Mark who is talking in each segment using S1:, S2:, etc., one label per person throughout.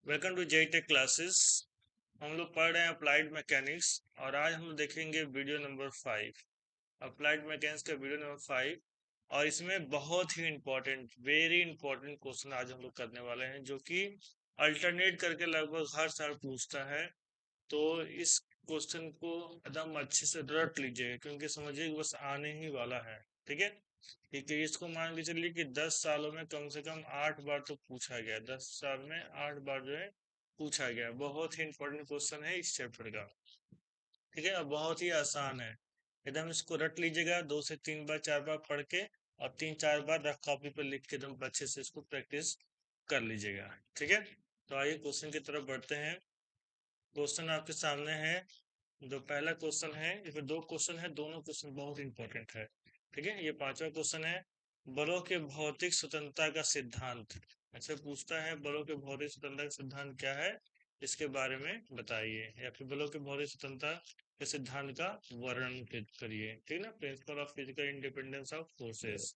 S1: Welcome to JE tech classes. हम लोग पढ़ रहे हैं अप्लाइड मैकेनिक्स और आज हम लोग देखेंगे वीडियो नंबर 5, अप्लाइड मैकेनिक्स का वीडियो नंबर 5। और इसमें बहुत ही इंपॉर्टेंट, वेरी इंपॉर्टेंट क्वेश्चन आज हम लोग करने वाले हैं जो कि अल्टरनेट करके लगभग हर साल पूछता है। तो इस क्वेश्चन को एकदम अच्छे से रट लीजिएगा क्योंकि समझिए बस आने ही वाला है। ठीक है, क्योंकि इसको मान के चलिए कि 10 सालों में कम से कम 8 बार तो पूछा गया, 10 साल में 8 बार जो है पूछा गया। बहुत ही इंपॉर्टेंट क्वेश्चन है इस चैप्टर का। ठीक है, और बहुत ही आसान है। एकदम इसको रट लीजिएगा, 2 से 3 बार 4 बार पढ़ के और 3-4 बार रफ कॉपी पर लिख के एकदम अच्छे से इसको प्रैक्टिस कर लीजिएगा। ठीक है, तो आइए क्वेश्चन की तरफ बढ़ते हैं। क्वेश्चन आपके सामने है। जो पहला क्वेश्चन है, इसमें 2 क्वेश्चन है, दोनों क्वेश्चन बहुत इंपॉर्टेंट है। ठीक है, ये 5वां क्वेश्चन है। बलों के भौतिक स्वतंत्रता का सिद्धांत। अच्छा, पूछता है बलों के भौतिक स्वतंत्रता का सिद्धांत क्या है, इसके बारे में बताइए, या फिर बलों के भौतिक स्वतंत्रता के सिद्धांत का वर्णन करिए। ठीक ना, principle of physical independence of forces.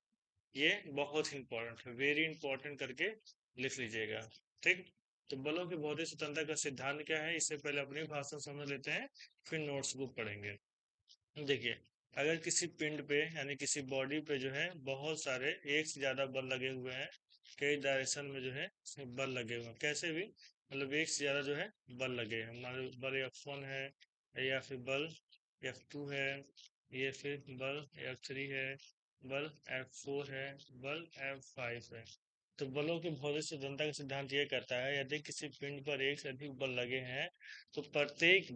S1: ये बहुत इंपॉर्टेंट है, वेरी इंपॉर्टेंट करके लिख लीजिएगा। ठीक, तो बलों की भौतिक स्वतंत्रता का सिद्धांत क्या है, इससे पहले अपनी भाषा समझ लेते हैं, फिर नोट्स बुक पढ़ेंगे। देखिए, अगर किसी पिंड पे यानी किसी बॉडी पे जो है बहुत सारे एक से ज्यादा बल लगे हुए हैं, कई डायरेक्शन में जो है इसमें बल लगे हुए हैं, कैसे भी मतलब एक से ज्यादा जो है बल लगे हैं। हमारे बल F1 है, या फिर बल F2 है, ये फिर बल F3 है, बल F4 है, बल F5 है। तो बलों के भौतिक स्वतंत्रता का सिद्धांत ये कहता है, यदि किसी पिंड पर एक से अधिक बल लगे हैं तो प्रत्येक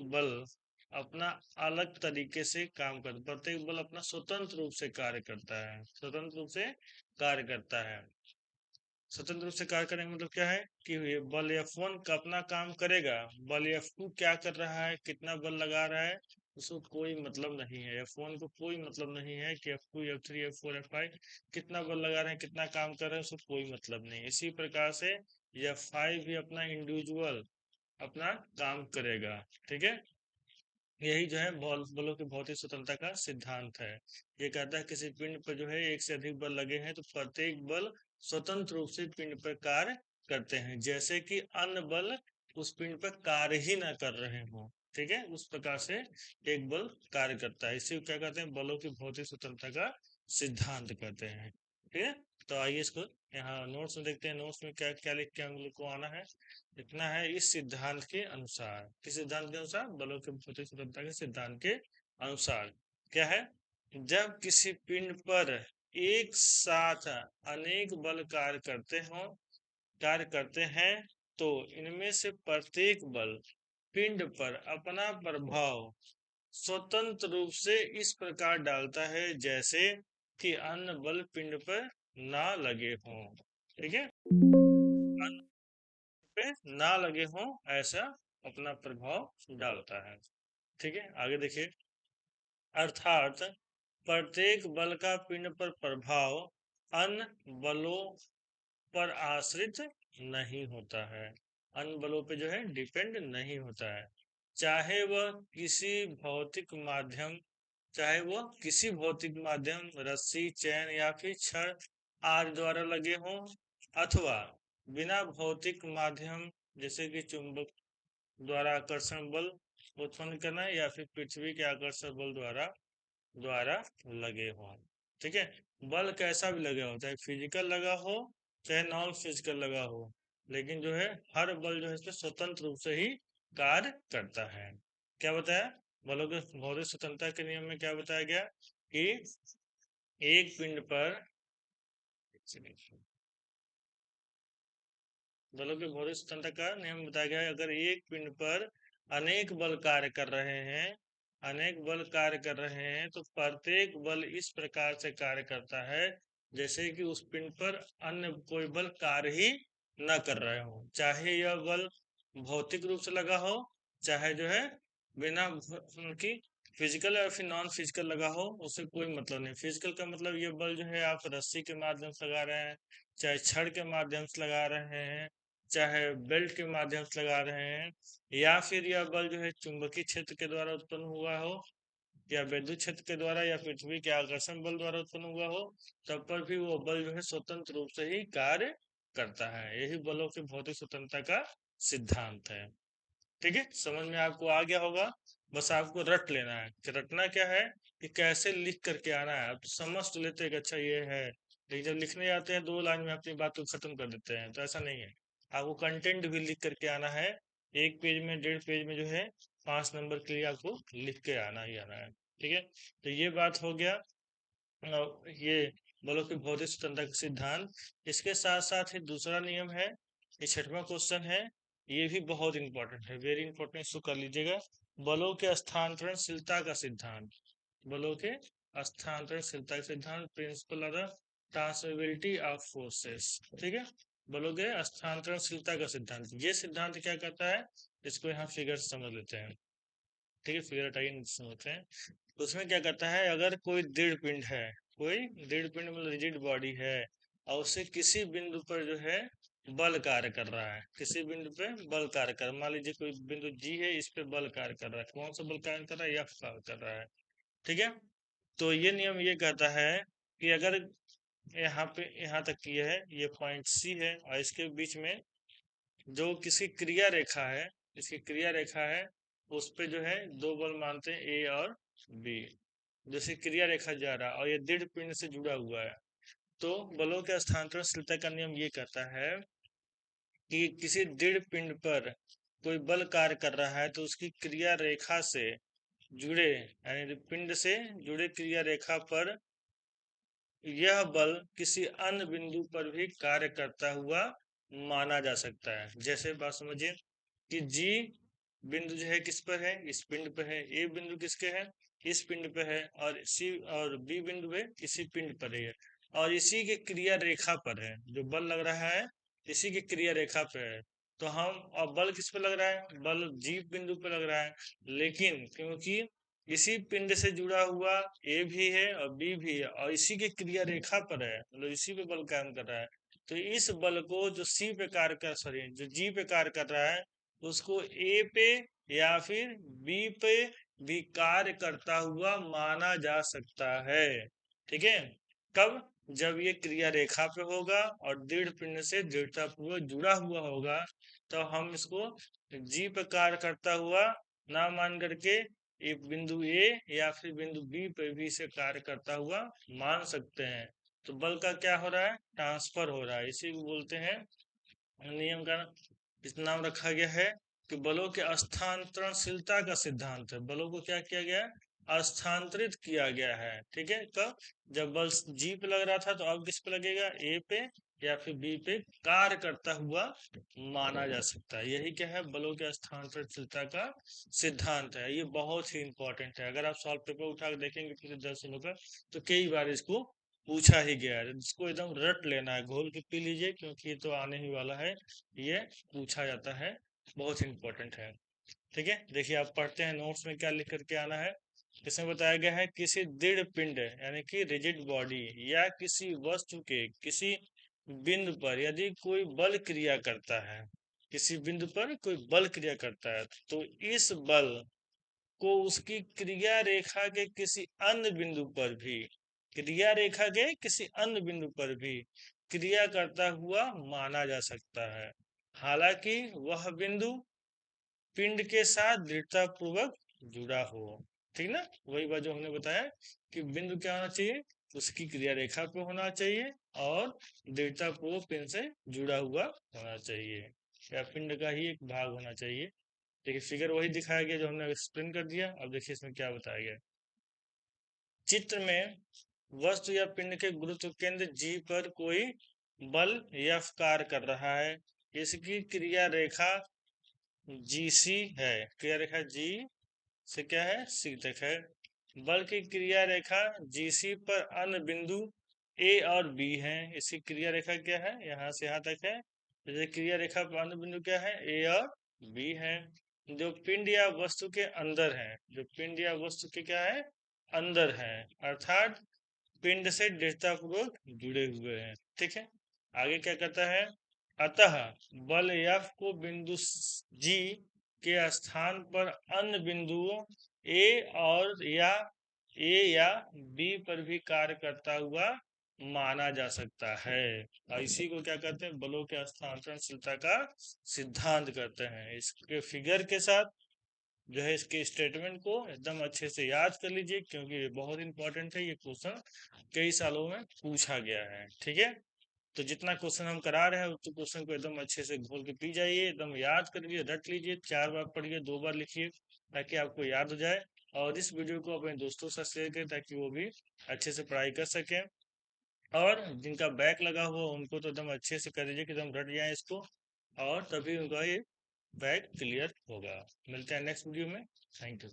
S1: बल अपना अलग तरीके से काम करता है, प्रत्येक बल अपना स्वतंत्र रूप से कार्य करता है, स्वतंत्र रूप से कार्य करता है। स्वतंत्र रूप से कार्य करने का मतलब क्या है कि ये बल F1 का अपना काम करेगा, बल F2 क्या कर रहा है, कितना बल लगा रहा है, उसको कोई मतलब नहीं है। F1 को कोई मतलब नहीं है कि F2 F3 F4 F5 कितना बल लगा रहे हैं, कितना काम कर रहे हैं, उसको कोई मतलब नहीं। इसी प्रकार से F5 भी अपना इंडिविजुअल अपना काम करेगा। ठीक है, यही जो है बलों की भौतिक स्वतंत्रता का सिद्धांत है। ये कहता है किसी पिंड पर जो है एक से अधिक बल लगे हैं तो प्रत्येक बल स्वतंत्र रूप से पिंड पर कार्य करते हैं, जैसे कि अन्य बल उस पिंड पर कार्य ही ना कर रहे हों। ठीक है, उस प्रकार से एक बल कार्य करता है। इसी को क्या कहते हैं, बलों की भौतिक स्वतंत्रता का सिद्धांत कहते हैं। ठीक है, तो आइए इसको यहाँ नोट्स में देखते हैं। नोट्स में क्या क्या लिख के हम लोग को आना है, लिखना है इस सिद्धांत के अनुसार। किस सिद्धांत के अनुसार, बलों के भौतिक स्वतंत्रता के सिद्धांत के अनुसार। क्या है, जब किसी पिंड पर एक साथ अनेक बल कार्य करते हैं तो इनमें से प्रत्येक बल पिंड पर अपना प्रभाव स्वतंत्र रूप से इस प्रकार डालता है जैसे कि अन्य बल पिंड पर ना लगे हों। ठीक है, अन्य पे ना लगे हों, ऐसा अपना प्रभाव डालता है। ठीक है, आगे देखिए। अर्थात प्रत्येक बल का पिंड पर प्रभाव अन्य बलों पर आश्रित नहीं होता है, अन्य बलों पे जो है डिपेंड नहीं होता है। चाहे वह किसी भौतिक माध्यम चाहे वह किसी भौतिक माध्यम, रस्सी, चैन या फिर छड़ आदि द्वारा लगे हों, अथवा बिना भौतिक माध्यम जैसे कि चुंबक द्वारा आकर्षण बल उत्पन्न करना या फिर पृथ्वी के आकर्षण बल द्वारा द्वारा लगे हों। ठीक है, बल कैसा भी लगा हो, चाहे फिजिकल लगा हो चाहे नॉन फिजिकल लगा हो, लेकिन जो है हर बल जो है इसमें स्वतंत्र रूप से ही कार्य करता है। क्या बताया, बलों के भौतिक स्वतंत्रता के नियम में क्या बताया गया कि एक पिंड पर बलों के भौतिक स्वतंत्रता का नियम बताया गया है, अगर एक पिंड पर अनेक बल कार्य कर रहे हैं अनेक बल कार्य कर रहे हैं तो प्रत्येक बल इस प्रकार से कार्य करता है जैसे कि उस पिंड पर अन्य कोई बल कार्य ही न कर रहे हो, चाहे यह बल भौतिक रूप से लगा हो चाहे जो है बिना उनकी फिजिकल या फिर नॉन फिजिकल लगा हो, उससे कोई मतलब नहीं। फिजिकल का मतलब ये बल जो है आप रस्सी के माध्यम से लगा रहे हैं, चाहे छड़ के माध्यम से लगा रहे हैं, चाहे बेल्ट के माध्यम से लगा रहे हैं, या फिर यह बल जो है चुंबकीय क्षेत्र के द्वारा उत्पन्न हुआ हो या विद्युत क्षेत्र के द्वारा या पृथ्वी के आकर्षण बल द्वारा उत्पन्न हुआ हो, तब पर भी वो बल जो है स्वतंत्र रूप से ही कार्य करता है। यही बलों की भौतिक स्वतंत्रता का सिद्धांत है। ठीक है, समझ में आपको आ गया होगा। बस आपको रट लेना है कि रटना क्या है, कि कैसे लिख करके आना है। अब तो समझ तो लेते हैं कि अच्छा ये है, लेकिन जब लिखने जाते हैं 2 लाइन में अपनी बात को खत्म कर देते हैं, तो ऐसा नहीं है। आपको कंटेंट भी लिख करके आना है। 1 पेज में 1.5 पेज में जो है 5 नंबर के लिए आपको लिख के आना ही आना है। ठीक है, तो ये बात हो गया। ये बलों की भौतिक स्वतंत्रता का सिद्धांत। इसके साथ साथ ही दूसरा नियम है, ये 6वां क्वेश्चन है। ये भी बहुत इंपॉर्टेंट है, वेरी इंपॉर्टेंट, इसको कर लीजिएगा। बलों के स्थानांतरणशीलता का सिद्धांत। बलों के स्थानांतरणशीलता का सिद्धांत, principle of the transferability of forces. ठीक है, बलों के स्थानांतरणशीलता का सिद्धांत, ये सिद्धांत क्या कहता है, इसको यहाँ फिगर से समझ लेते हैं। ठीक है, फिगर हटाइए, समझते हैं। उसमें क्या कहता है, अगर कोई दृढ़ पिंड है, कोई दृढ़ पिंड मतलब रिजिड बॉडी है, और उसे किसी बिंदु पर जो है बल कार्य कर रहा है, किसी बिंदु पे बल कार्य कर, मान लीजिए कोई बिंदु जी है, इस पे बल कार्य कर रहा है। कौन सा बल कार्य कर रहा है, एफ कार्य कर रहा है। ठीक है, तो ये नियम ये कहता है कि अगर यहाँ पे यहाँ तक की है, ये पॉइंट सी है, और इसके बीच में जो किसी क्रिया रेखा है, इसकी क्रिया रेखा है, उस पे जो है 2 बल मानते हैं, ए और बी। जैसे क्रिया रेखा जा रहा है और ये दृढ़ पिंड से जुड़ा हुआ है, तो बलों के स्थानांतरणशीलता का नियम ये कहता है कि किसी दृढ़ पिंड पर कोई बल कार्य कर रहा है, तो उसकी क्रिया रेखा से जुड़े, यानी पिंड से जुड़े क्रिया रेखा पर यह बल किसी अन्य बिंदु पर भी कार्य करता हुआ माना जा सकता है। जैसे बात समझिए कि जी बिंदु जो है किस पर है, इस पिंड पर है। ए बिंदु किसके है, इस पिंड पे है। और सी और बी बिंदु है, इसी पिंड पर है, और इसी के क्रिया रेखा पर है। जो बल लग रहा है इसी की क्रिया रेखा पे है। तो हम, और बल किस पे लग रहा है, बल जी बिंदु पे लग रहा है। लेकिन क्योंकि इसी पिंड से जुड़ा हुआ ए भी है और बी भी है, और इसी की क्रिया रेखा पर है, मतलब इसी पे बल काम कर रहा है, तो इस बल को जो सी पे कार्य कर, सॉरी जो जी पे कार्य कर रहा है, उसको ए पे या फिर बी पे भी कार्य करता हुआ माना जा सकता है। ठीक है, कब, जब ये क्रिया रेखा पे होगा और दृढ़ पिंड से दृढ़तापूर्वक जुड़ा हुआ होगा, तो हम इसको जी पे कार्य करता हुआ ना मान करके एक बिंदु ए या फिर बिंदु बी पे भी इसे कार्य करता हुआ मान सकते हैं। तो बल का क्या हो रहा है, ट्रांसफर हो रहा है। इसी को बोलते हैं, नियम का इस नाम रखा गया है कि बलों के स्थानांतरणशीलता का सिद्धांत है। बलों को क्या किया गया है, स्थानांतरित किया गया है। ठीक है, कब, जब बल जी पे लग रहा था, तो अब किस पे लगेगा, ए पे या फिर बी पे कार्य करता हुआ माना जा सकता है। यही क्या है, बलों के स्थानांतरणशीलता का सिद्धांत है। ये बहुत ही इंपॉर्टेंट है। अगर आप सॉल्व पेपर उठा के देखेंगे पिछले 10 सालों का, तो कई बार इसको पूछा ही गया है। इसको एकदम रट लेना है, घोल के पी लीजिए, क्योंकि ये तो आने ही वाला है, ये पूछा जाता है, बहुत इंपॉर्टेंट है। ठीक है, देखिए आप पढ़ते हैं नोट्स में क्या लिख करके आना है। इसमें बताया गया है, किसी दृढ़ पिंड यानी कि रिजिड बॉडी या किसी वस्तु के किसी बिंदु पर यदि कोई बल क्रिया करता है, किसी बिंदु पर कोई बल क्रिया करता है, तो इस बल को उसकी क्रिया रेखा के किसी अन्य बिंदु पर भी, क्रिया रेखा के किसी अन्य बिंदु पर भी क्रिया करता हुआ माना जा सकता है, हालांकि वह बिंदु पिंड के साथ दृढ़ता पूर्वक जुड़ा हो। ठीक ना, वही बात जो हमने बताया कि बिंदु क्या होना चाहिए, उसकी क्रिया रेखा पे होना चाहिए और दृढ़ता पूर्वक पिंड से जुड़ा हुआ होना चाहिए, या पिंड का ही एक भाग होना चाहिए। देखिए फिगर वही दिखाया गया जो हमने एक्सप्लेन कर दिया। अब देखिए इसमें क्या बताया गया। चित्र में वस्तु या पिंड के गुरुत्व केंद्र जी पर कोई बल F कार्य कर रहा है। इसकी क्रिया रेखा GC है, क्रिया रेखा जी से क्या है, सी तक है। बल की क्रिया रेखा GC पर अन्य बिंदु A और B हैं। इसकी क्रिया रेखा क्या है, यहाँ से यहाँ तक है। जैसे क्रिया रेखा पर अन्य बिंदु क्या है, A और B है। जो पिंड या वस्तु के अंदर है, जो पिंड या वस्तु के क्या है, अंदर है, अर्थात पिंड से दृढ़तापूर्वक जुड़े हुए हैं। ठीक है, आगे क्या कहता है, अतः बल F को बिंदु G के स्थान पर अन्य बिंदुओं A और या A या B पर भी कार्य करता हुआ माना जा सकता है। और इसी को क्या कहते हैं, बलों के हस्तांतरणशीलता का सिद्धांत कहते हैं। इसके फिगर के साथ जो है इसके स्टेटमेंट को एकदम अच्छे से याद कर लीजिए, क्योंकि ये बहुत इंपॉर्टेंट है। ये क्वेश्चन कई सालों में पूछा गया है। ठीक है, तो जितना क्वेश्चन हम करा रहे हैं उस क्वेश्चन को एकदम अच्छे से घोल के पी जाइए, एकदम याद कर लीजिए, रट लीजिए, 4 बार पढ़िए, 2 बार लिखिए, ताकि आपको याद हो जाए। और इस वीडियो को अपने दोस्तों से शेयर करें ताकि वो भी अच्छे से पढ़ाई कर सकें। और जिनका बैक लगा हुआ उनको तो एकदम अच्छे से कर दीजिए कि एकदम रट जाए इसको, और तभी उनका ये बैक क्लियर होगा। मिलते हैं नेक्स्ट वीडियो में। Thank you.